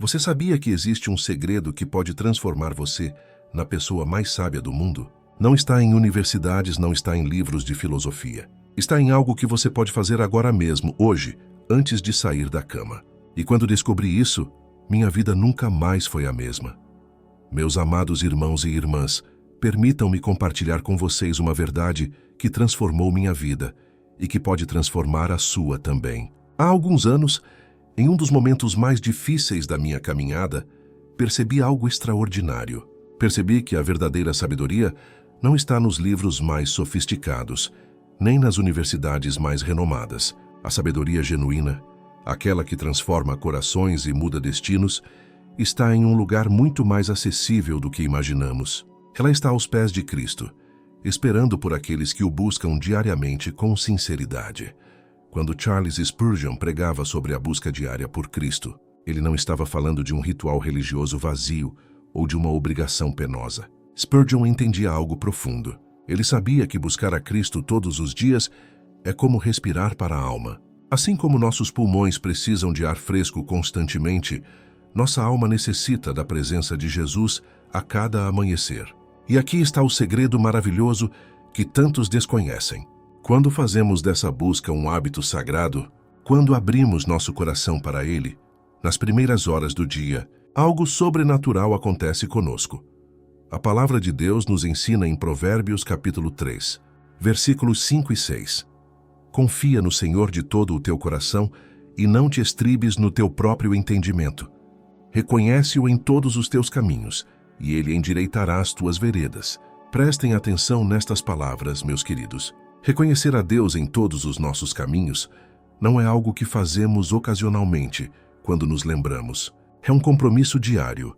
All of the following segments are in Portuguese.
Você sabia que existe um segredo que pode transformar você na pessoa mais sábia do mundo? Não está em universidades, não está em livros de filosofia. Está em algo que você pode fazer agora mesmo, hoje, antes de sair da cama. E quando descobri isso, minha vida nunca mais foi a mesma. Meus amados irmãos e irmãs, permitam-me compartilhar com vocês uma verdade que transformou minha vida e que pode transformar a sua também. Há alguns anos, em um dos momentos mais difíceis da minha caminhada, percebi algo extraordinário. Percebi que a verdadeira sabedoria não está nos livros mais sofisticados, nem nas universidades mais renomadas. A sabedoria genuína, aquela que transforma corações e muda destinos, está em um lugar muito mais acessível do que imaginamos. Ela está aos pés de Cristo, esperando por aqueles que o buscam diariamente com sinceridade. Quando Charles Spurgeon pregava sobre a busca diária por Cristo, ele não estava falando de um ritual religioso vazio ou de uma obrigação penosa. Spurgeon entendia algo profundo. Ele sabia que buscar a Cristo todos os dias é como respirar para a alma. Assim como nossos pulmões precisam de ar fresco constantemente, nossa alma necessita da presença de Jesus a cada amanhecer. E aqui está o segredo maravilhoso que tantos desconhecem. Quando fazemos dessa busca um hábito sagrado, quando abrimos nosso coração para Ele, nas primeiras horas do dia, algo sobrenatural acontece conosco. A palavra de Deus nos ensina em Provérbios capítulo 3, versículos 5 e 6. Confia no Senhor de todo o teu coração e não te estribes no teu próprio entendimento. Reconhece-o em todos os teus caminhos, e Ele endireitará as tuas veredas. Prestem atenção nestas palavras, meus queridos. Reconhecer a Deus em todos os nossos caminhos não é algo que fazemos ocasionalmente, quando nos lembramos. É um compromisso diário,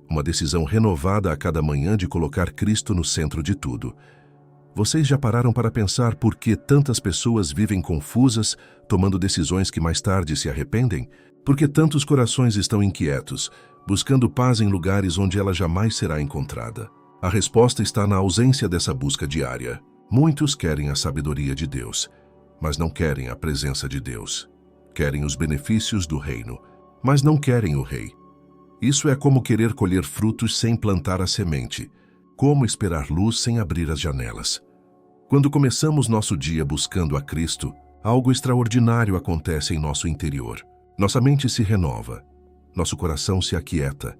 uma decisão renovada a cada manhã de colocar Cristo no centro de tudo. Vocês já pararam para pensar por que tantas pessoas vivem confusas, tomando decisões que mais tarde se arrependem? Por que tantos corações estão inquietos, buscando paz em lugares onde ela jamais será encontrada? A resposta está na ausência dessa busca diária. Muitos querem a sabedoria de Deus, mas não querem a presença de Deus. Querem os benefícios do reino, mas não querem o rei. Isso é como querer colher frutos sem plantar a semente, como esperar luz sem abrir as janelas. Quando começamos nosso dia buscando a Cristo, algo extraordinário acontece em nosso interior. Nossa mente se renova, nosso coração se aquieta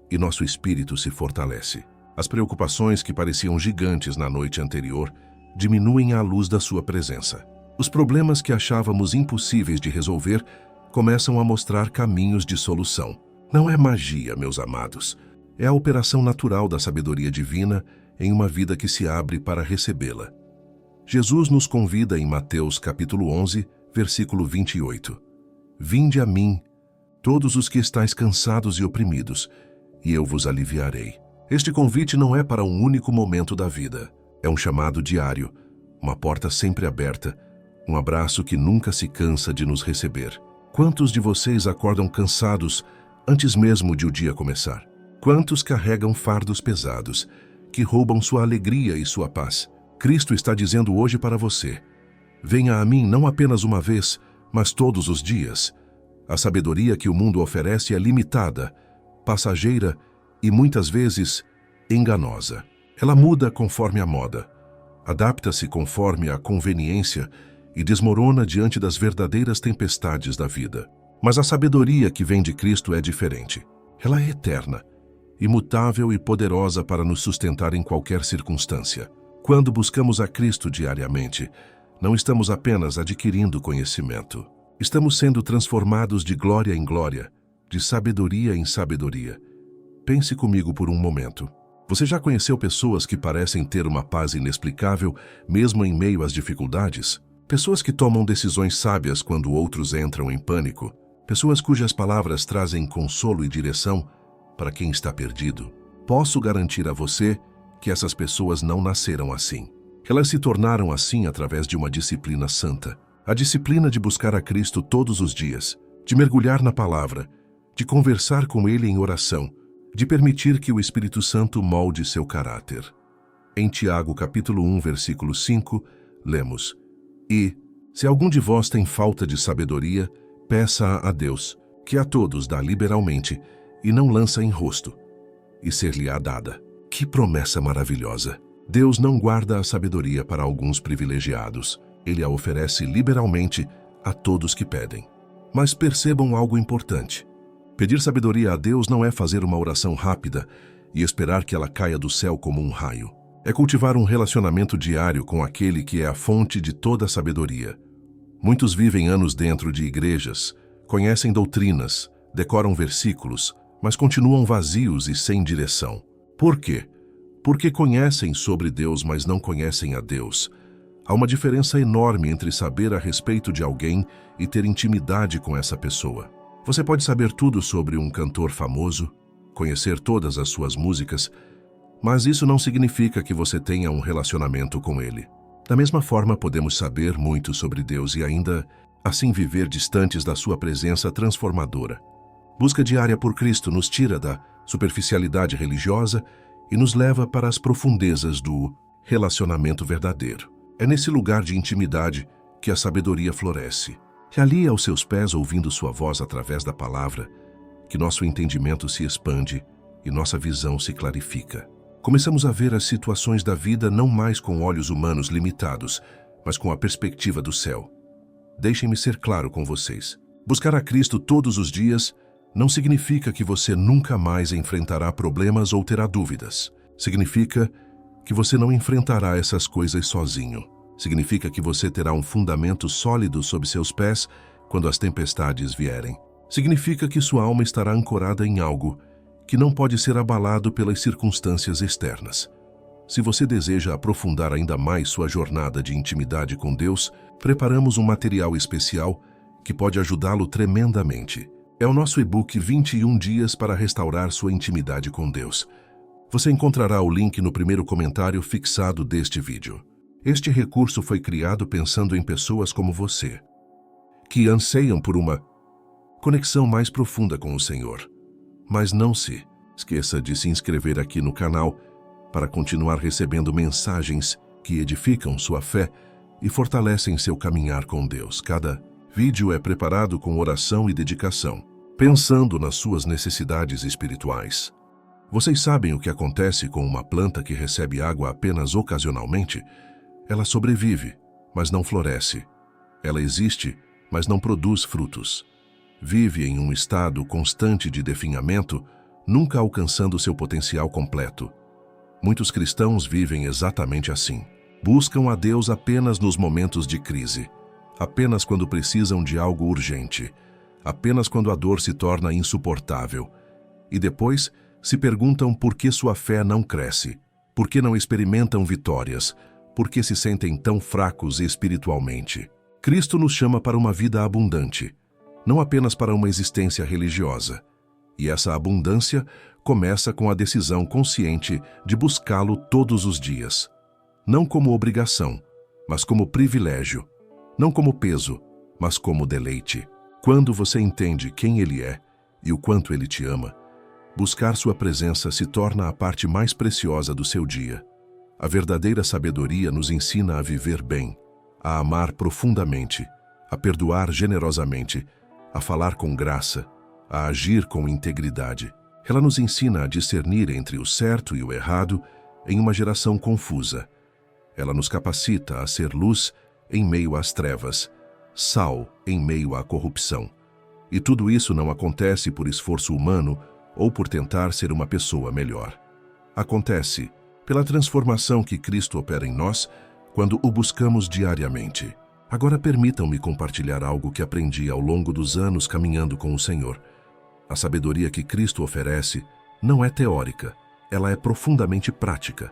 e nosso espírito se fortalece. As preocupações que pareciam gigantes na noite anterior diminuem à luz da sua presença. Os problemas que achávamos impossíveis de resolver começam a mostrar caminhos de solução. Não é magia, meus amados. É a operação natural da sabedoria divina em uma vida que se abre para recebê-la. Jesus nos convida em Mateus capítulo 11, versículo 28. Vinde a mim, todos os que estáis cansados e oprimidos, e eu vos aliviarei. Este convite não é para um único momento da vida. É um chamado diário, uma porta sempre aberta, um abraço que nunca se cansa de nos receber. Quantos de vocês acordam cansados antes mesmo de o dia começar? Quantos carregam fardos pesados, que roubam sua alegria e sua paz? Cristo está dizendo hoje para você: venha a mim não apenas uma vez, mas todos os dias. A sabedoria que o mundo oferece é limitada, passageira e muitas vezes enganosa. Ela muda conforme a moda, adapta-se conforme a conveniência e desmorona diante das verdadeiras tempestades da vida. Mas a sabedoria que vem de Cristo é diferente. Ela é eterna, imutável e poderosa para nos sustentar em qualquer circunstância. Quando buscamos a Cristo diariamente, não estamos apenas adquirindo conhecimento. Estamos sendo transformados de glória em glória, de sabedoria em sabedoria. Pense comigo por um momento. Você já conheceu pessoas que parecem ter uma paz inexplicável, mesmo em meio às dificuldades? Pessoas que tomam decisões sábias quando outros entram em pânico? Pessoas cujas palavras trazem consolo e direção para quem está perdido? Posso garantir a você que essas pessoas não nasceram assim. Elas se tornaram assim através de uma disciplina santa. A disciplina de buscar a Cristo todos os dias, de mergulhar na palavra, de conversar com Ele em oração, de permitir que o Espírito Santo molde seu caráter. Em Tiago capítulo 1, versículo 5, lemos: E, se algum de vós tem falta de sabedoria, peça a Deus, que a todos dá liberalmente, e não lança em rosto, e ser-lhe-á dada. Que promessa maravilhosa! Deus não guarda a sabedoria para alguns privilegiados. Ele a oferece liberalmente a todos que pedem. Mas percebam algo importante. Pedir sabedoria a Deus não é fazer uma oração rápida e esperar que ela caia do céu como um raio. É cultivar um relacionamento diário com aquele que é a fonte de toda a sabedoria. Muitos vivem anos dentro de igrejas, conhecem doutrinas, decoram versículos, mas continuam vazios e sem direção. Por quê? Porque conhecem sobre Deus, mas não conhecem a Deus. Há uma diferença enorme entre saber a respeito de alguém e ter intimidade com essa pessoa. Você pode saber tudo sobre um cantor famoso, conhecer todas as suas músicas, mas isso não significa que você tenha um relacionamento com ele. Da mesma forma, podemos saber muito sobre Deus e ainda assim viver distantes da sua presença transformadora. Busca diária por Cristo nos tira da superficialidade religiosa e nos leva para as profundezas do relacionamento verdadeiro. É nesse lugar de intimidade que a sabedoria floresce. E ali, aos seus pés, ouvindo sua voz através da palavra, que nosso entendimento se expande e nossa visão se clarifica. Começamos a ver as situações da vida não mais com olhos humanos limitados, mas com a perspectiva do céu. Deixem-me ser claro com vocês. Buscar a Cristo todos os dias não significa que você nunca mais enfrentará problemas ou terá dúvidas. Significa que você não enfrentará essas coisas sozinho. Significa que você terá um fundamento sólido sob seus pés quando as tempestades vierem. Significa que sua alma estará ancorada em algo que não pode ser abalado pelas circunstâncias externas. Se você deseja aprofundar ainda mais sua jornada de intimidade com Deus, preparamos um material especial que pode ajudá-lo tremendamente. É o nosso e-book 21 dias para restaurar sua intimidade com Deus. Você encontrará o link no primeiro comentário fixado deste vídeo. Este recurso foi criado pensando em pessoas como você, que anseiam por uma conexão mais profunda com o Senhor. Mas não se esqueça de se inscrever aqui no canal para continuar recebendo mensagens que edificam sua fé e fortalecem seu caminhar com Deus. Cada vídeo é preparado com oração e dedicação, pensando nas suas necessidades espirituais. Vocês sabem o que acontece com uma planta que recebe água apenas ocasionalmente? Ela sobrevive, mas não floresce. Ela existe, mas não produz frutos. Vive em um estado constante de definhamento, nunca alcançando seu potencial completo. Muitos cristãos vivem exatamente assim. Buscam a Deus apenas nos momentos de crise, apenas quando precisam de algo urgente, apenas quando a dor se torna insuportável. E depois se perguntam por que sua fé não cresce, por que não experimentam vitórias, por que se sentem tão fracos espiritualmente. Cristo nos chama para uma vida abundante, não apenas para uma existência religiosa. E essa abundância começa com a decisão consciente de buscá-lo todos os dias. Não como obrigação, mas como privilégio. Não como peso, mas como deleite. Quando você entende quem Ele é e o quanto Ele te ama, buscar sua presença se torna a parte mais preciosa do seu dia. A verdadeira sabedoria nos ensina a viver bem, a amar profundamente, a perdoar generosamente, a falar com graça, a agir com integridade. Ela nos ensina a discernir entre o certo e o errado em uma geração confusa. Ela nos capacita a ser luz em meio às trevas, sal em meio à corrupção. E tudo isso não acontece por esforço humano ou por tentar ser uma pessoa melhor. Acontece pela transformação que Cristo opera em nós quando o buscamos diariamente. Agora permitam-me compartilhar algo que aprendi ao longo dos anos caminhando com o Senhor. A sabedoria que Cristo oferece não é teórica, ela é profundamente prática.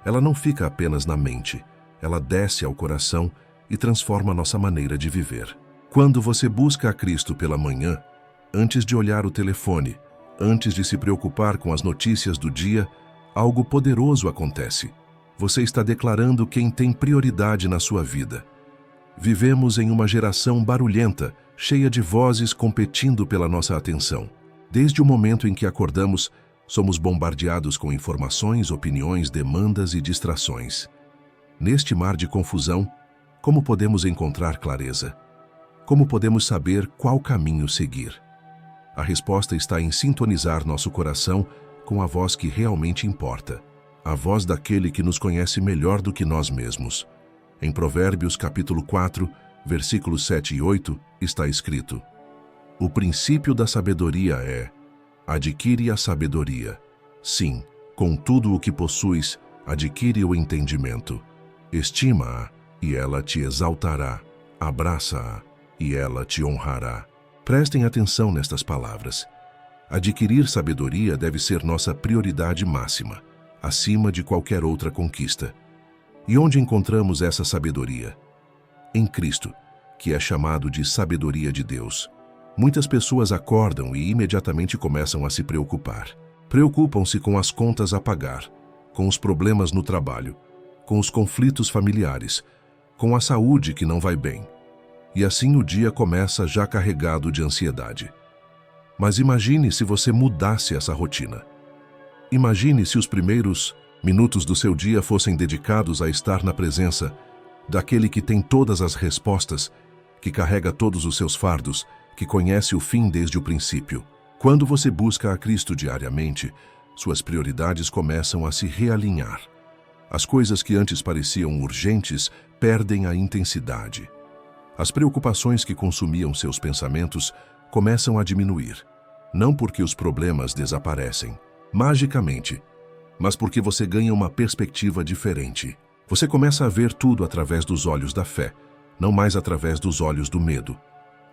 Ela não fica apenas na mente, ela desce ao coração e transforma nossa maneira de viver. Quando você busca a Cristo pela manhã, antes de olhar o telefone, antes de se preocupar com as notícias do dia, algo poderoso acontece. Você está declarando quem tem prioridade na sua vida. Vivemos em uma geração barulhenta, cheia de vozes competindo pela nossa atenção. Desde o momento em que acordamos, somos bombardeados com informações, opiniões, demandas e distrações. Neste mar de confusão, como podemos encontrar clareza? Como podemos saber qual caminho seguir? A resposta está em sintonizar nosso coração com a voz que realmente importa, a voz daquele que nos conhece melhor do que nós mesmos. Em Provérbios capítulo 4, versículos 7 e 8, está escrito: o princípio da sabedoria é: adquire a sabedoria. Sim, com tudo o que possuis, adquire o entendimento. Estima-a, e ela te exaltará. Abraça-a, e ela te honrará. Prestem atenção nestas palavras. Adquirir sabedoria deve ser nossa prioridade máxima, acima de qualquer outra conquista. E onde encontramos essa sabedoria? Em Cristo, que é chamado de sabedoria de Deus. Muitas pessoas acordam e imediatamente começam a se preocupar. Preocupam-se com as contas a pagar, com os problemas no trabalho, com os conflitos familiares, com a saúde que não vai bem. E assim o dia começa já carregado de ansiedade. Mas imagine se você mudasse essa rotina. Imagine se os primeiros minutos do seu dia fossem dedicados a estar na presença daquele que tem todas as respostas, que carrega todos os seus fardos, que conhece o fim desde o princípio. Quando você busca a Cristo diariamente, suas prioridades começam a se realinhar. As coisas que antes pareciam urgentes perdem a intensidade. As preocupações que consumiam seus pensamentos começam a diminuir, não porque os problemas desaparecem magicamente, mas porque você ganha uma perspectiva diferente. Você começa a ver tudo através dos olhos da fé, não mais através dos olhos do medo.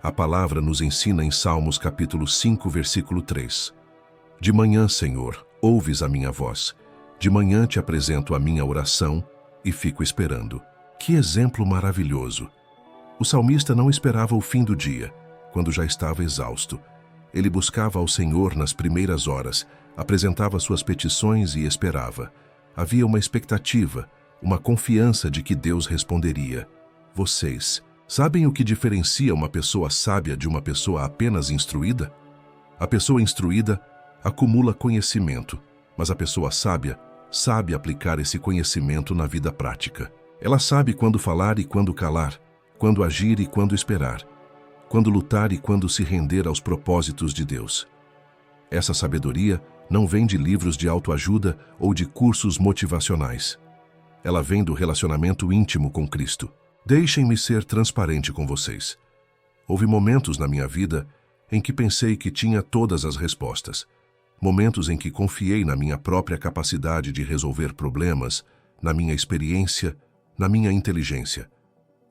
A palavra nos ensina em Salmos capítulo 5, versículo 3. De manhã, Senhor, ouves a minha voz. De manhã te apresento a minha oração e fico esperando. Que exemplo maravilhoso! O salmista não esperava o fim do dia, quando já estava exausto. Ele buscava ao Senhor nas primeiras horas, apresentava suas petições e esperava. Havia uma expectativa, uma confiança de que Deus responderia. Vocês sabem o que diferencia uma pessoa sábia de uma pessoa apenas instruída? A pessoa instruída acumula conhecimento, mas a pessoa sábia sabe aplicar esse conhecimento na vida prática. Ela sabe quando falar e quando calar, quando agir e quando esperar, quando lutar e quando se render aos propósitos de Deus. Essa sabedoria não vem de livros de autoajuda ou de cursos motivacionais. Ela vem do relacionamento íntimo com Cristo. Deixem-me ser transparente com vocês. Houve momentos na minha vida em que pensei que tinha todas as respostas. Momentos em que confiei na minha própria capacidade de resolver problemas, na minha experiência, na minha inteligência.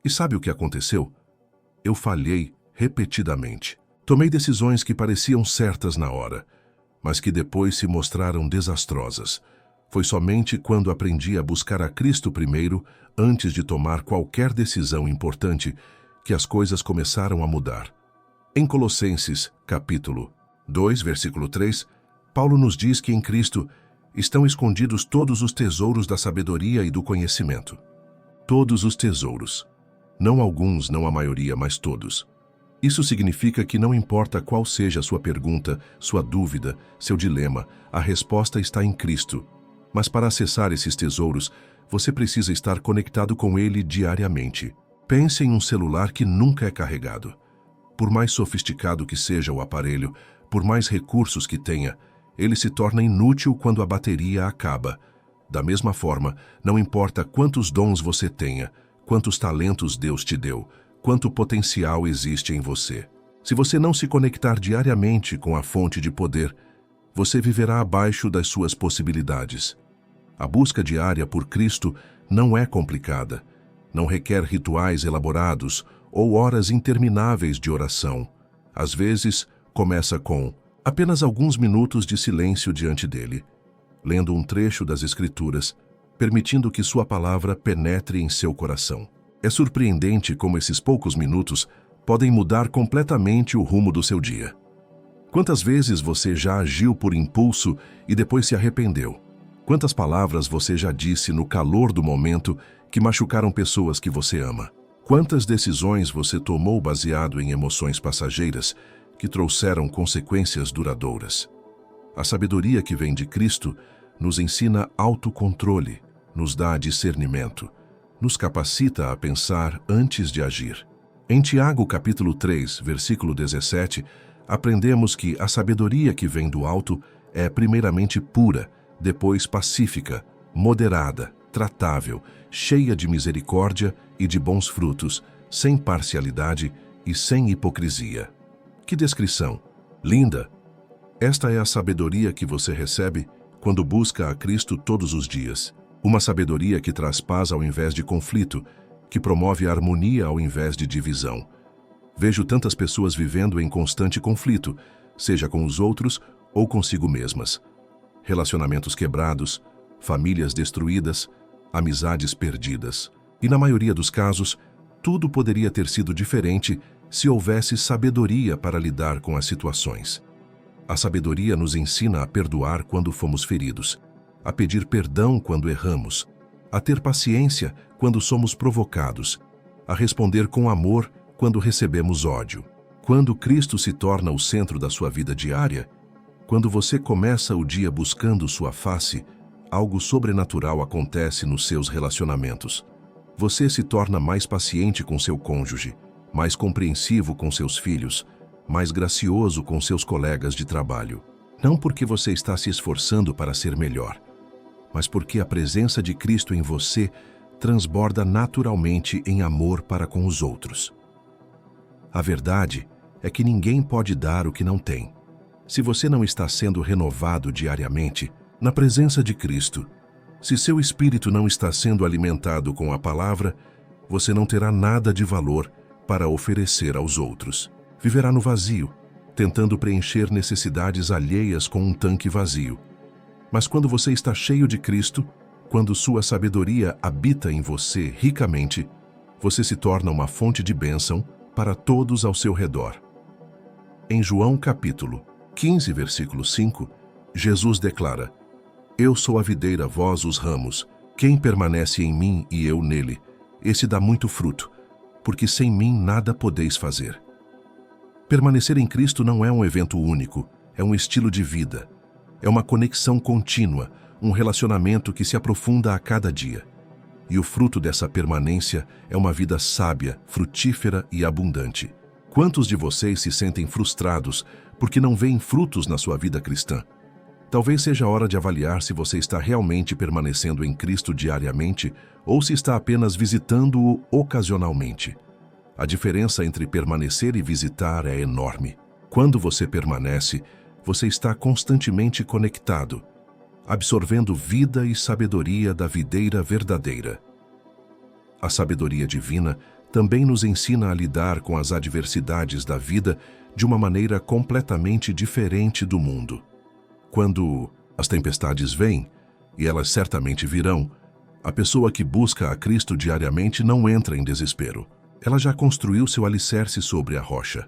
E sabe o que aconteceu? Eu falhei repetidamente. Tomei decisões que pareciam certas na hora, mas que depois se mostraram desastrosas. Foi somente quando aprendi a buscar a Cristo primeiro, antes de tomar qualquer decisão importante, que as coisas começaram a mudar. Em Colossenses, capítulo 2, versículo 3, Paulo nos diz que em Cristo estão escondidos todos os tesouros da sabedoria e do conhecimento. Todos os tesouros. Não alguns, não a maioria, mas todos. Isso significa que não importa qual seja a sua pergunta, sua dúvida, seu dilema, a resposta está em Cristo. Mas para acessar esses tesouros, você precisa estar conectado com ele diariamente. Pense em um celular que nunca é carregado. Por mais sofisticado que seja o aparelho, por mais recursos que tenha, ele se torna inútil quando a bateria acaba. Da mesma forma, não importa quantos dons você tenha, quantos talentos Deus te deu, quanto potencial existe em você. Se você não se conectar diariamente com a fonte de poder, você viverá abaixo das suas possibilidades. A busca diária por Cristo não é complicada. Não requer rituais elaborados ou horas intermináveis de oração. Às vezes, começa com apenas alguns minutos de silêncio diante dele, lendo um trecho das Escrituras, permitindo que sua palavra penetre em seu coração. É surpreendente como esses poucos minutos podem mudar completamente o rumo do seu dia. Quantas vezes você já agiu por impulso e depois se arrependeu? Quantas palavras você já disse no calor do momento que machucaram pessoas que você ama? Quantas decisões você tomou baseado em emoções passageiras que trouxeram consequências duradouras? A sabedoria que vem de Cristo nos ensina autocontrole, nos dá discernimento, nos capacita a pensar antes de agir. Em Tiago capítulo 3, versículo 17, Aprendemos que a sabedoria que vem do alto é primeiramente pura, depois pacífica, moderada, tratável, cheia de misericórdia e de bons frutos, sem parcialidade e sem hipocrisia. Que descrição! Linda! Esta é a sabedoria que você recebe quando busca a Cristo todos os dias. Uma sabedoria que traz paz ao invés de conflito, que promove harmonia ao invés de divisão. Vejo tantas pessoas vivendo em constante conflito, seja com os outros ou consigo mesmas. Relacionamentos quebrados, famílias destruídas, amizades perdidas. E na maioria dos casos, tudo poderia ter sido diferente se houvesse sabedoria para lidar com as situações. A sabedoria nos ensina a perdoar quando fomos feridos, a pedir perdão quando erramos, a ter paciência quando somos provocados, a responder com amor quando recebemos ódio. Quando Cristo se torna o centro da sua vida diária, quando você começa o dia buscando sua face, algo sobrenatural acontece nos seus relacionamentos. Você se torna mais paciente com seu cônjuge, mais compreensivo com seus filhos, mais gracioso com seus colegas de trabalho. Não porque você está se esforçando para ser melhor, mas porque a presença de Cristo em você transborda naturalmente em amor para com os outros. A verdade é que ninguém pode dar o que não tem. Se você não está sendo renovado diariamente, na presença de Cristo, se seu espírito não está sendo alimentado com a palavra, você não terá nada de valor para oferecer aos outros. Viverá no vazio, tentando preencher necessidades alheias com um tanque vazio. Mas quando você está cheio de Cristo, quando sua sabedoria habita em você ricamente, você se torna uma fonte de bênção para todos ao seu redor. Em João capítulo 15, versículo 5, Jesus declara: Eu sou a videira, vós os ramos. Quem permanece em mim e eu nele, esse dá muito fruto, porque sem mim nada podeis fazer. Permanecer em Cristo não é um evento único, é um estilo de vida. É uma conexão contínua, um relacionamento que se aprofunda a cada dia. E o fruto dessa permanência é uma vida sábia, frutífera e abundante. Quantos de vocês se sentem frustrados porque não veem frutos na sua vida cristã? Talvez seja a hora de avaliar se você está realmente permanecendo em Cristo diariamente ou se está apenas visitando-o ocasionalmente. A diferença entre permanecer e visitar é enorme. Quando você permanece, você está constantemente conectado, absorvendo vida e sabedoria da videira verdadeira. A sabedoria divina também nos ensina a lidar com as adversidades da vida de uma maneira completamente diferente do mundo. Quando as tempestades vêm, e elas certamente virão, a pessoa que busca a Cristo diariamente não entra em desespero. Ela já construiu seu alicerce sobre a rocha.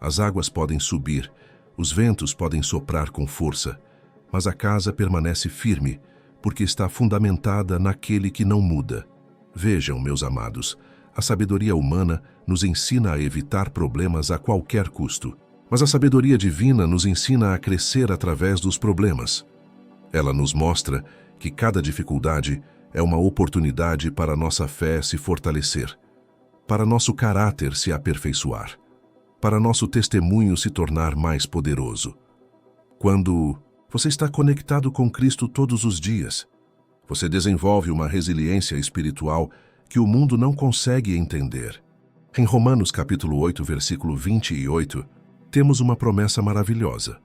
As águas podem subir, os ventos podem soprar com força, mas a casa permanece firme, porque está fundamentada naquele que não muda. Vejam, meus amados, a sabedoria humana nos ensina a evitar problemas a qualquer custo, mas a sabedoria divina nos ensina a crescer através dos problemas. Ela nos mostra que cada dificuldade é uma oportunidade para nossa fé se fortalecer, para nosso caráter se aperfeiçoar, para nosso testemunho se tornar mais poderoso. Quando você está conectado com Cristo todos os dias, você desenvolve uma resiliência espiritual que o mundo não consegue entender. Em Romanos capítulo 8, versículo 28, temos uma promessa maravilhosa.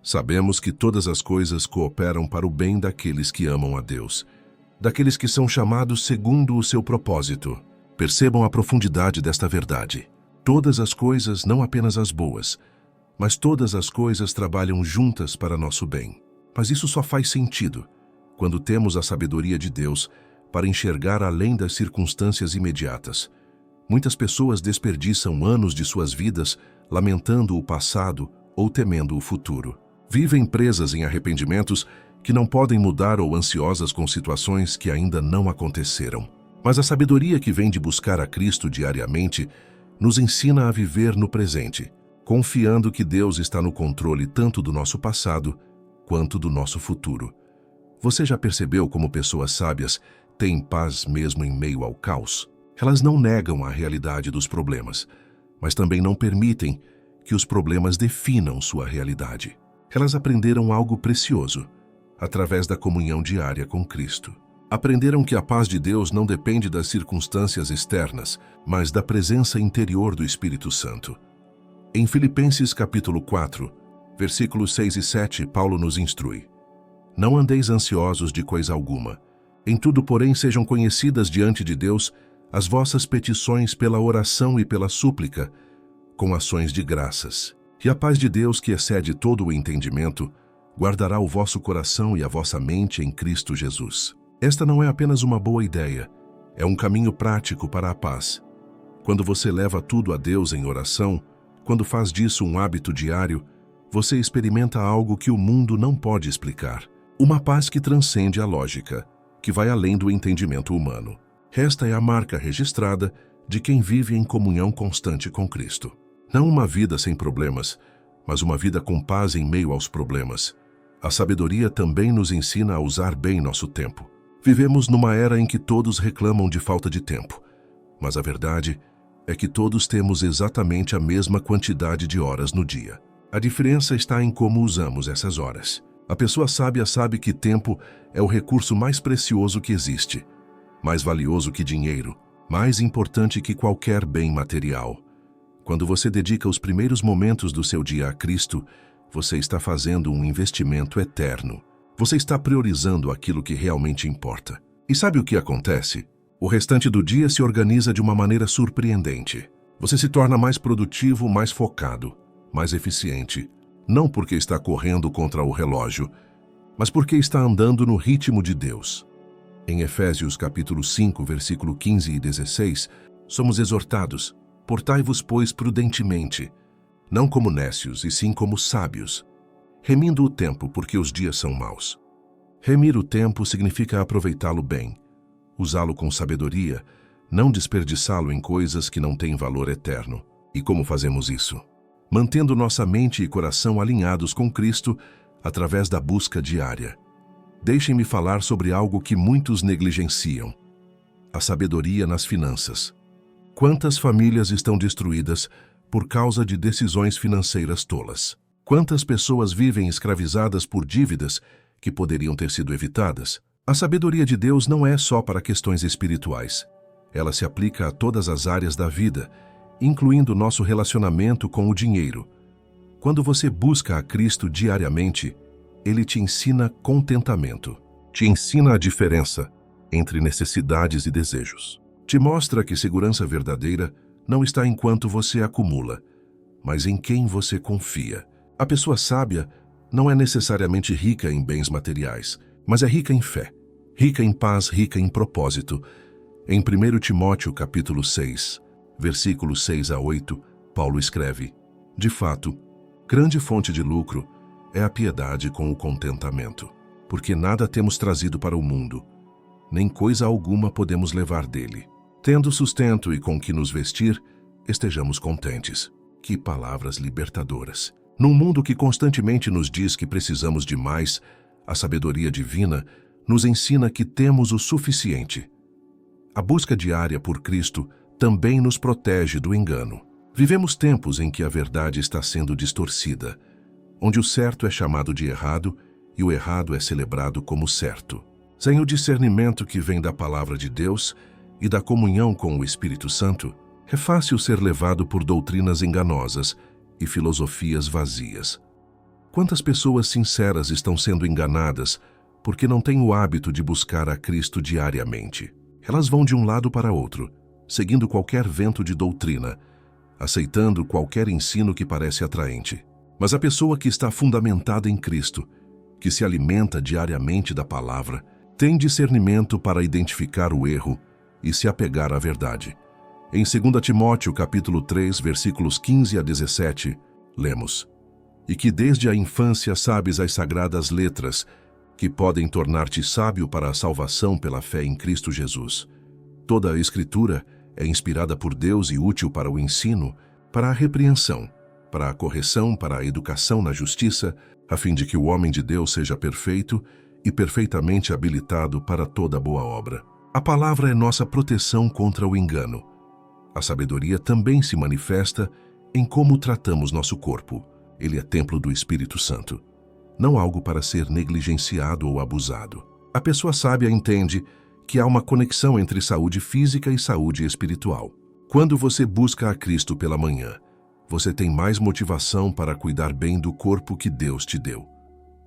Sabemos que todas as coisas cooperam para o bem daqueles que amam a Deus, daqueles que são chamados segundo o seu propósito. Percebam a profundidade desta verdade. Todas as coisas, não apenas as boas, mas todas as coisas trabalham juntas para nosso bem. Mas isso só faz sentido quando temos a sabedoria de Deus para enxergar além das circunstâncias imediatas. Muitas pessoas desperdiçam anos de suas vidas lamentando o passado ou temendo o futuro. Vivem presas em arrependimentos que não podem mudar ou ansiosas com situações que ainda não aconteceram. Mas a sabedoria que vem de buscar a Cristo diariamente nos ensina a viver no presente, confiando que Deus está no controle tanto do nosso passado quanto do nosso futuro. Você já percebeu como pessoas sábias têm paz mesmo em meio ao caos? Elas não negam a realidade dos problemas, mas também não permitem que os problemas definam sua realidade. Elas aprenderam algo precioso, através da comunhão diária com Cristo. Aprenderam que a paz de Deus não depende das circunstâncias externas, mas da presença interior do Espírito Santo. Em Filipenses capítulo 4, versículos 6 e 7, Paulo nos instrui: Não andeis ansiosos de coisa alguma. Em tudo, porém, sejam conhecidas diante de Deus as vossas petições pela oração e pela súplica, com ações de graças. E a paz de Deus, que excede todo o entendimento, guardará o vosso coração e a vossa mente em Cristo Jesus. Esta não é apenas uma boa ideia, é um caminho prático para a paz. Quando você leva tudo a Deus em oração, quando faz disso um hábito diário, você experimenta algo que o mundo não pode explicar. Uma paz que transcende a lógica, que vai além do entendimento humano. Esta é a marca registrada de quem vive em comunhão constante com Cristo. Não uma vida sem problemas, mas uma vida com paz em meio aos problemas. A sabedoria também nos ensina a usar bem nosso tempo. Vivemos numa era em que todos reclamam de falta de tempo, mas a verdade é que todos temos exatamente a mesma quantidade de horas no dia. A diferença está em como usamos essas horas. A pessoa sábia sabe que tempo é o recurso mais precioso que existe, mais valioso que dinheiro, mais importante que qualquer bem material. Quando você dedica os primeiros momentos do seu dia a Cristo, você está fazendo um investimento eterno. Você está priorizando aquilo que realmente importa. E sabe o que acontece? O restante do dia se organiza de uma maneira surpreendente. Você se torna mais produtivo, mais focado, mais eficiente, não porque está correndo contra o relógio, mas porque está andando no ritmo de Deus. Em Efésios capítulo 5, versículo 15 e 16, somos exortados: Portai-vos, pois, prudentemente, não como nécios, e sim como sábios, remindo o tempo, porque os dias são maus. Remir o tempo significa aproveitá-lo bem, usá-lo com sabedoria, não desperdiçá-lo em coisas que não têm valor eterno. E como fazemos isso? Mantendo nossa mente e coração alinhados com Cristo através da busca diária. Deixem-me falar sobre algo que muitos negligenciam: a sabedoria nas finanças. Quantas famílias estão destruídas por causa de decisões financeiras tolas? Quantas pessoas vivem escravizadas por dívidas que poderiam ter sido evitadas? A sabedoria de Deus não é só para questões espirituais. Ela se aplica a todas as áreas da vida, incluindo nosso relacionamento com o dinheiro. Quando você busca a Cristo diariamente, Ele te ensina contentamento, te ensina a diferença entre necessidades e desejos. Te mostra que segurança verdadeira não está em quanto você acumula, mas em quem você confia. A pessoa sábia não é necessariamente rica em bens materiais, mas é rica em fé, rica em paz, rica em propósito. Em 1 Timóteo capítulo 6, versículos 6 a 8, Paulo escreve: De fato, grande fonte de lucro é a piedade com o contentamento, porque nada temos trazido para o mundo, nem coisa alguma podemos levar dele. Tendo sustento e com que nos vestir, estejamos contentes. Que palavras libertadoras! Num mundo que constantemente nos diz que precisamos de mais, a sabedoria divina nos ensina que temos o suficiente. A busca diária por Cristo também nos protege do engano. Vivemos tempos em que a verdade está sendo distorcida, onde o certo é chamado de errado e o errado é celebrado como certo. Sem o discernimento que vem da palavra de Deus e da comunhão com o Espírito Santo, é fácil ser levado por doutrinas enganosas e filosofias vazias. Quantas pessoas sinceras estão sendo enganadas porque não têm o hábito de buscar a Cristo diariamente? Elas vão de um lado para outro, seguindo qualquer vento de doutrina, aceitando qualquer ensino que parece atraente. Mas a pessoa que está fundamentada em Cristo, que se alimenta diariamente da palavra, tem discernimento para identificar o erro e se apegar à verdade. Em 2 Timóteo capítulo 3, versículos 15 a 17, lemos: E que desde a infância sabes as sagradas letras, que podem tornar-te sábio para a salvação pela fé em Cristo Jesus. Toda a Escritura é inspirada por Deus e útil para o ensino, para a repreensão, para a correção, para a educação na justiça, a fim de que o homem de Deus seja perfeito e perfeitamente habilitado para toda boa obra. A palavra é nossa proteção contra o engano. A sabedoria também se manifesta em como tratamos nosso corpo. Ele é templo do Espírito Santo, não algo para ser negligenciado ou abusado. A pessoa sábia entende que há uma conexão entre saúde física e saúde espiritual. Quando você busca a Cristo pela manhã, você tem mais motivação para cuidar bem do corpo que Deus te deu.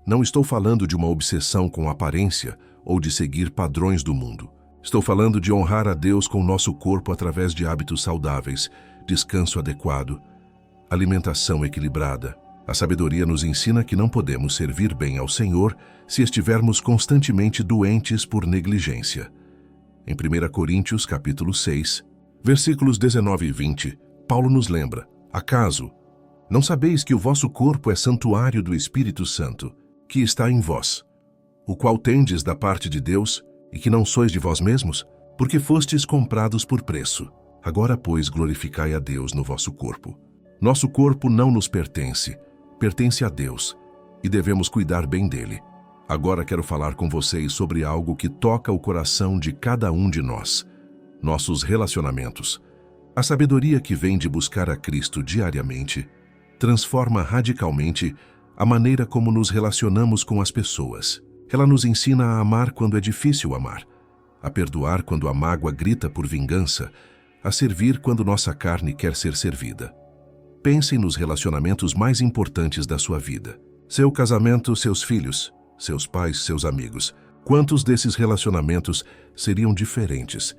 Não estou falando de uma obsessão com aparência ou de seguir padrões do mundo. Estou falando de honrar a Deus com nosso corpo através de hábitos saudáveis, descanso adequado, alimentação equilibrada. A sabedoria nos ensina que não podemos servir bem ao Senhor se estivermos constantemente doentes por negligência. Em 1 Coríntios, capítulo 6, versículos 19 e 20, Paulo nos lembra: acaso não sabeis que o vosso corpo é santuário do Espírito Santo, que está em vós, o qual tendes da parte de Deus, e que não sois de vós mesmos? Porque fostes comprados por preço. Agora, pois, glorificai a Deus no vosso corpo. Nosso corpo não nos pertence, pertence a Deus, e devemos cuidar bem dele. Agora quero falar com vocês sobre algo que toca o coração de cada um de nós: nossos relacionamentos. A sabedoria que vem de buscar a Cristo diariamente transforma radicalmente a maneira como nos relacionamos com as pessoas. Ela nos ensina a amar quando é difícil amar, a perdoar quando a mágoa grita por vingança, a servir quando nossa carne quer ser servida. Pensem nos relacionamentos mais importantes da sua vida: seu casamento, seus filhos, seus pais, seus amigos. Quantos desses relacionamentos seriam diferentes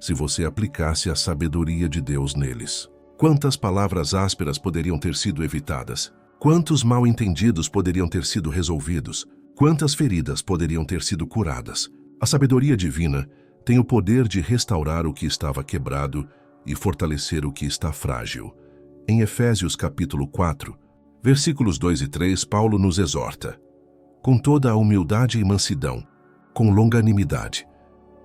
se você aplicasse a sabedoria de Deus neles? Quantas palavras ásperas poderiam ter sido evitadas? Quantos mal-entendidos poderiam ter sido resolvidos? Quantas feridas poderiam ter sido curadas? A sabedoria divina tem o poder de restaurar o que estava quebrado e fortalecer o que está frágil. Em Efésios capítulo 4, versículos 2 e 3, Paulo nos exorta: com toda a humildade e mansidão, com longanimidade,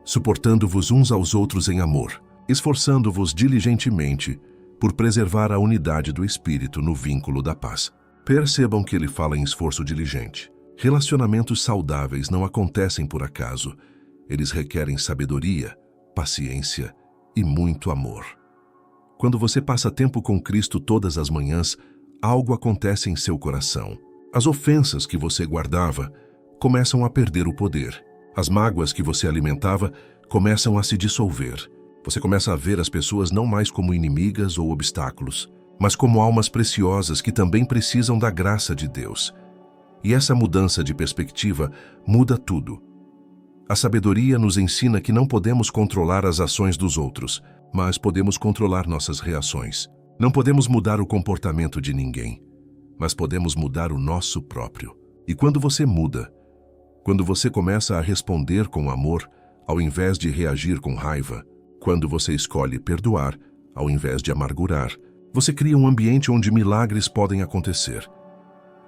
suportando-vos uns aos outros em amor, esforçando-vos diligentemente por preservar a unidade do Espírito no vínculo da paz. Percebam que ele fala em esforço diligente. Relacionamentos saudáveis não acontecem por acaso. Eles requerem sabedoria, paciência e muito amor. Quando você passa tempo com Cristo todas as manhãs, algo acontece em seu coração. As ofensas que você guardava começam a perder o poder. As mágoas que você alimentava começam a se dissolver. Você começa a ver as pessoas não mais como inimigas ou obstáculos, mas como almas preciosas que também precisam da graça de Deus. E essa mudança de perspectiva muda tudo. A sabedoria nos ensina que não podemos controlar as ações dos outros, mas podemos controlar nossas reações. Não podemos mudar o comportamento de ninguém, mas podemos mudar o nosso próprio. E quando você muda, quando você começa a responder com amor, ao invés de reagir com raiva, quando você escolhe perdoar, ao invés de amargurar, você cria um ambiente onde milagres podem acontecer.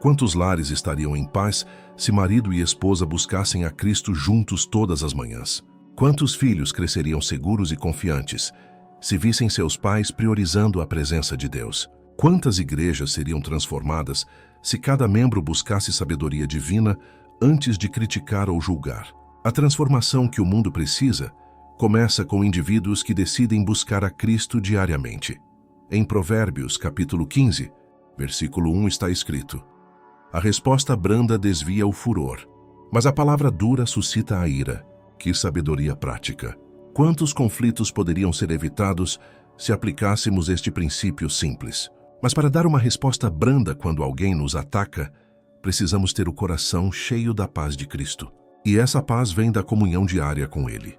Quantos lares estariam em paz se marido e esposa buscassem a Cristo juntos todas as manhãs? Quantos filhos cresceriam seguros e confiantes se vissem seus pais priorizando a presença de Deus? Quantas igrejas seriam transformadas se cada membro buscasse sabedoria divina antes de criticar ou julgar? A transformação que o mundo precisa começa com indivíduos que decidem buscar a Cristo diariamente. Em Provérbios, capítulo 15, versículo 1 está escrito: a resposta branda desvia o furor, mas a palavra dura suscita a ira. Que sabedoria prática! Quantos conflitos poderiam ser evitados se aplicássemos este princípio simples? Mas para dar uma resposta branda quando alguém nos ataca, precisamos ter o coração cheio da paz de Cristo. E essa paz vem da comunhão diária com Ele.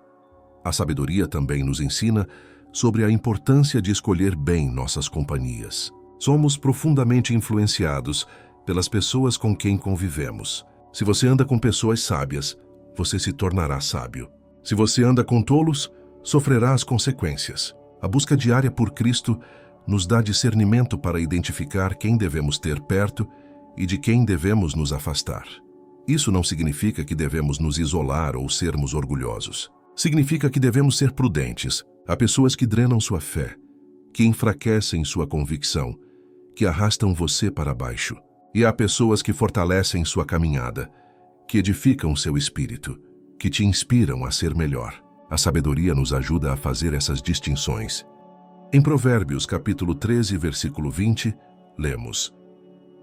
A sabedoria também nos ensina sobre a importância de escolher bem nossas companhias. Somos profundamente influenciados pelas pessoas com quem convivemos. Se você anda com pessoas sábias, você se tornará sábio. Se você anda com tolos, sofrerá as consequências. A busca diária por Cristo nos dá discernimento para identificar quem devemos ter perto e de quem devemos nos afastar. Isso não significa que devemos nos isolar ou sermos orgulhosos. Significa que devemos ser prudentes. Há pessoas que drenam sua fé, que enfraquecem sua convicção, que arrastam você para baixo. E há pessoas que fortalecem sua caminhada, que edificam seu espírito, que te inspiram a ser melhor. A sabedoria nos ajuda a fazer essas distinções. Em Provérbios, capítulo 13, versículo 20, lemos: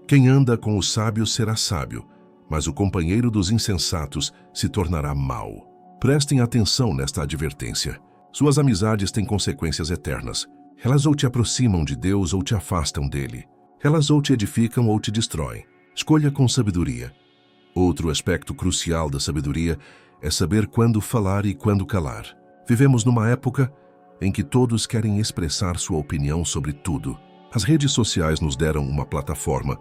Quem anda com os sábios será sábio, mas o companheiro dos insensatos se tornará mau. Prestem atenção nesta advertência. Suas amizades têm consequências eternas. Elas ou te aproximam de Deus ou te afastam dele. Elas ou te edificam ou te destroem. Escolha com sabedoria. Outro aspecto crucial da sabedoria é saber quando falar e quando calar. Vivemos numa época em que todos querem expressar sua opinião sobre tudo. As redes sociais nos deram uma plataforma,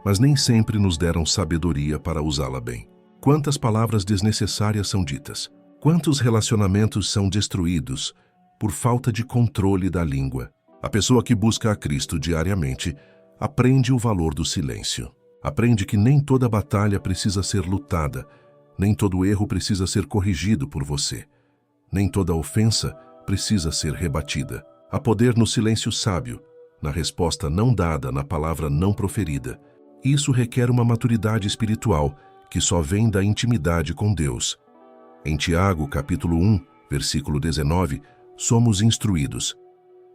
mas nem sempre nos deram sabedoria para usá-la bem. Quantas palavras desnecessárias são ditas? Quantos relacionamentos são destruídos por falta de controle da língua? A pessoa que busca a Cristo diariamente aprende o valor do silêncio. Aprende que nem toda batalha precisa ser lutada, nem todo erro precisa ser corrigido por você, nem toda ofensa precisa ser rebatida. Há poder no silêncio sábio, na resposta não dada, na palavra não proferida. Isso requer uma maturidade espiritual que só vem da intimidade com Deus. Em Tiago, capítulo 1, versículo 19, somos instruídos: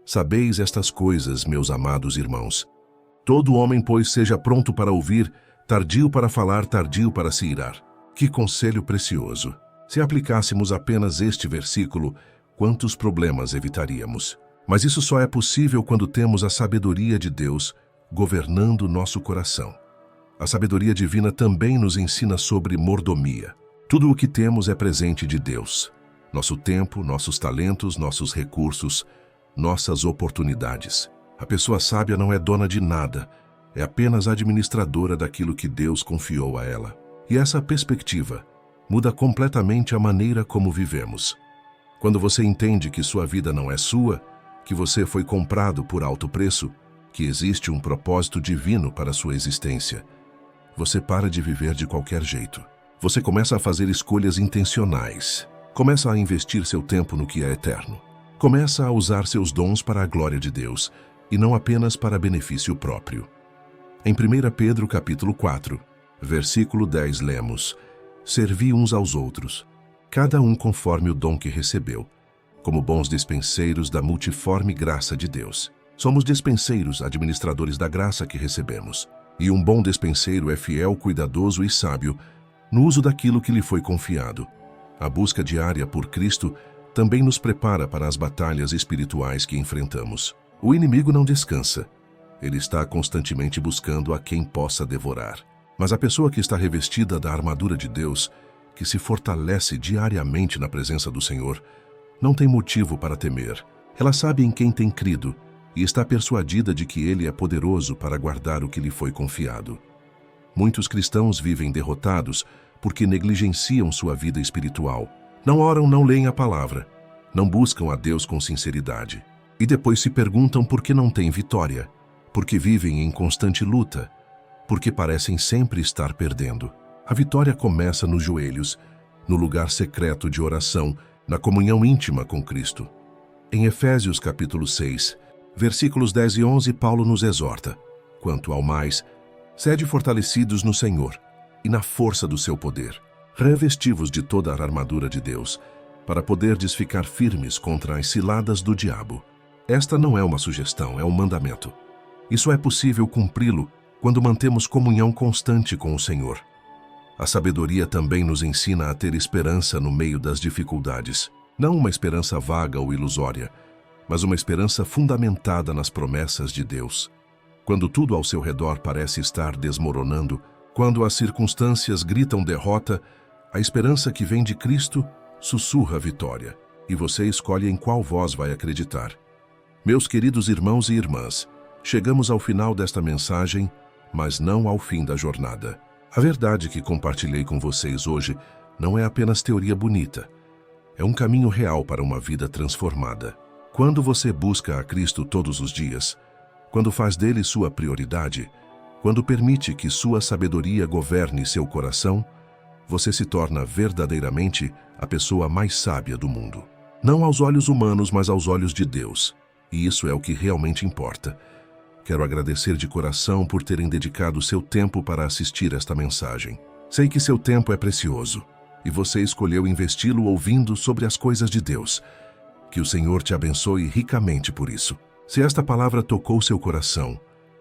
Sabeis estas coisas, meus amados irmãos. Todo homem, pois, seja pronto para ouvir, tardio para falar, tardio para se irar. Que conselho precioso! Se aplicássemos apenas este versículo, quantos problemas evitaríamos? Mas isso só é possível quando temos a sabedoria de Deus governando nosso coração. A sabedoria divina também nos ensina sobre mordomia. Tudo o que temos é presente de Deus. Nosso tempo, nossos talentos, nossos recursos, nossas oportunidades. A pessoa sábia não é dona de nada, é apenas administradora daquilo que Deus confiou a ela. E essa perspectiva muda completamente a maneira como vivemos. Quando você entende que sua vida não é sua, que você foi comprado por alto preço, que existe um propósito divino para sua existência, você para de viver de qualquer jeito. Você começa a fazer escolhas intencionais. Começa a investir seu tempo no que é eterno. Começa a usar seus dons para a glória de Deus e não apenas para benefício próprio. Em 1 Pedro capítulo 4, versículo 10 lemos: Servi uns aos outros, cada um conforme o dom que recebeu, como bons dispenseiros da multiforme graça de Deus. Somos dispenseiros, administradores da graça que recebemos. E um bom despenseiro é fiel, cuidadoso e sábio no uso daquilo que lhe foi confiado. A busca diária por Cristo também nos prepara para as batalhas espirituais que enfrentamos. O inimigo não descansa. Ele está constantemente buscando a quem possa devorar. Mas a pessoa que está revestida da armadura de Deus, que se fortalece diariamente na presença do Senhor, não tem motivo para temer. Ela sabe em quem tem crido e está persuadida de que Ele é poderoso para guardar o que lhe foi confiado. Muitos cristãos vivem derrotados porque negligenciam sua vida espiritual. Não oram, não leem a palavra, não buscam a Deus com sinceridade. E depois se perguntam por que não têm vitória, porque vivem em constante luta, porque parecem sempre estar perdendo. A vitória começa nos joelhos, no lugar secreto de oração, na comunhão íntima com Cristo. Em Efésios capítulo 6, versículos 10 e 11, Paulo nos exorta: Quanto ao mais, sede fortalecidos no Senhor e na força do seu poder, revesti-vos de toda a armadura de Deus, para poderdes ficar firmes contra as ciladas do diabo. Esta não é uma sugestão, é um mandamento. Isso é possível cumpri-lo quando mantemos comunhão constante com o Senhor. A sabedoria também nos ensina a ter esperança no meio das dificuldades. Não uma esperança vaga ou ilusória, mas uma esperança fundamentada nas promessas de Deus. Quando tudo ao seu redor parece estar desmoronando, quando as circunstâncias gritam derrota, a esperança que vem de Cristo sussurra vitória, e você escolhe em qual voz vai acreditar. Meus queridos irmãos e irmãs, chegamos ao final desta mensagem, mas não ao fim da jornada. A verdade que compartilhei com vocês hoje não é apenas teoria bonita. É um caminho real para uma vida transformada. Quando você busca a Cristo todos os dias, quando faz dele sua prioridade, quando permite que sua sabedoria governe seu coração, você se torna verdadeiramente a pessoa mais sábia do mundo. Não aos olhos humanos, mas aos olhos de Deus. E isso é o que realmente importa. Quero agradecer de coração por terem dedicado seu tempo para assistir esta mensagem. Sei que seu tempo é precioso e você escolheu investi-lo ouvindo sobre as coisas de Deus. Que o Senhor te abençoe ricamente por isso. Se esta palavra tocou seu coração,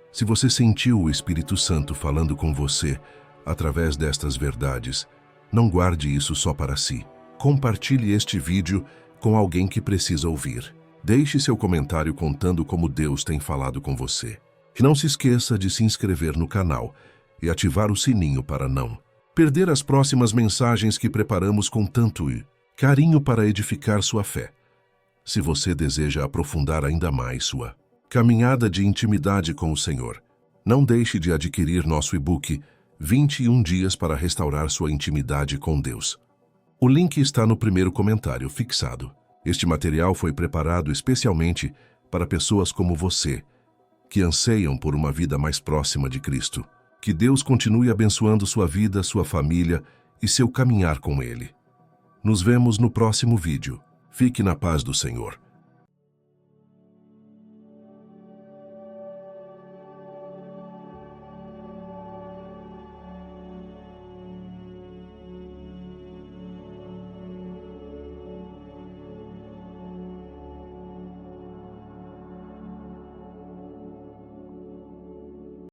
se você sentiu o Espírito Santo falando com você através destas verdades, não guarde isso só para si. Compartilhe este vídeo com alguém que precisa ouvir. Deixe seu comentário contando como Deus tem falado com você. E não se esqueça de se inscrever no canal e ativar o sininho para não perder as próximas mensagens que preparamos com tanto carinho para edificar sua fé. Se você deseja aprofundar ainda mais sua caminhada de intimidade com o Senhor, não deixe de adquirir nosso e-book 21 dias para restaurar sua intimidade com Deus. O link está no primeiro comentário fixado. Este material foi preparado especialmente para pessoas como você, que anseiam por uma vida mais próxima de Cristo. Que Deus continue abençoando sua vida, sua família e seu caminhar com Ele. Nos vemos no próximo vídeo. Fique na paz do Senhor.